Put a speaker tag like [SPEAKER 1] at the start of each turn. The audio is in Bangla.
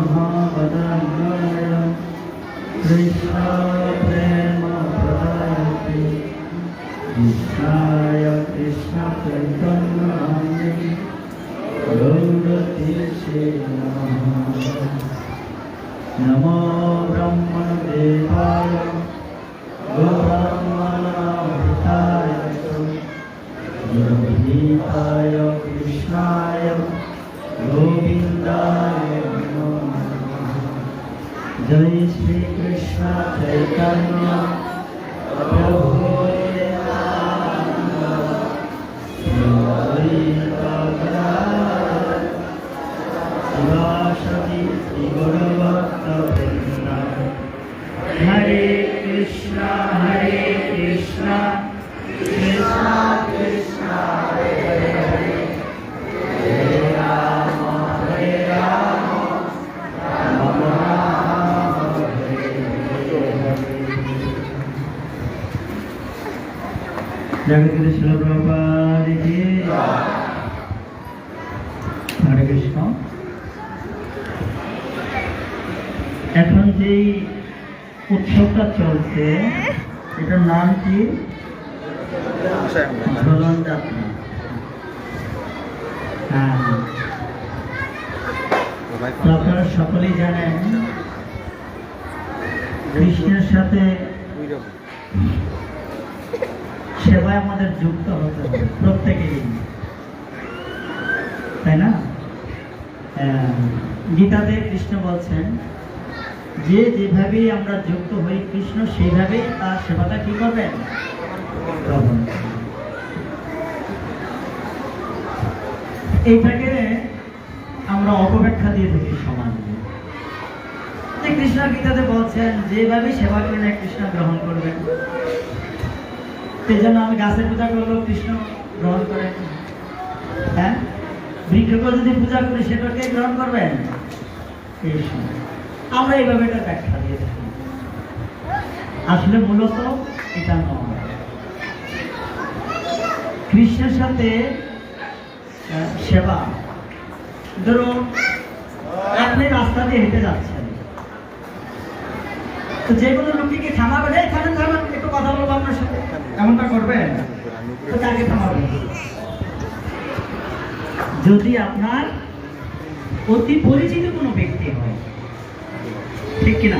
[SPEAKER 1] महावदन्याय कृष्ण प्रेम प्रदायते कृष्णाय कृष्ण चैतन्य नाम्ने गौरतीर्थे नमो ब्रह्मदेवाय गोब्राह्मणाय गीताय कृष्णाय गोविन्दाय नमो जय श्री कृष्ण चैतन्य प्रभु शिवाशति गौरभक्तवृन्द हरे कृष्णा कृष्णा कृष्णा हरे हरे हरे राम राम राम हरे जगत कृष्ण प्रभुपाद की हरे कृष्ण। এখন যেই উৎসবটা চলছে এটার নাম কি? ঝুলন যাত্রা। হ্যাঁ, আপনারা সকলেই জানেন কৃষ্ণের সাথে সেবায় আমাদের যুক্ত হতে হবে প্রত্যেকেরই, তাই না? গীতাতে কৃষ্ণ বলছেন যে যেভাবে আমরা যুক্ত হই কৃষ্ণ সেইভাবে তার সেবাটা কি করবেন? এইটাকে আমরা অপব্যাখ্যা দিয়ে থাকি সমাজে, যে কৃষ্ণ গীতাতে বলছেন যেভাবে সেবা করলে কৃষ্ণ গ্রহণ করবেন। সেই জন্য আমি গাছের পূজা করলেও কৃষ্ণ গ্রহণ করেন। হ্যাঁ, বৃক্ষকে যদি পূজা করি সেটাকে গ্রহণ করবেন কৃষ্ণ। আমরা এইভাবে এটা ব্যাখ্যা দিয়ে থাকি, আসলে মূলত এটা নয়। কৃষ্ণের সাথে সেবা, ধরুন আপনি রাস্তা দিয়ে হেঁটে যাচ্ছেন, তো যে কোনো লোককে কি থামাবেন? এই থামেন থামেন, একটু কথা বলবো আপনার সাথে, এমনটা করবেন? তো তাকে থামাবেন যদি আপনার অতি পরিচিত কোনো ব্যক্তি হয়, ঠিক কিনা?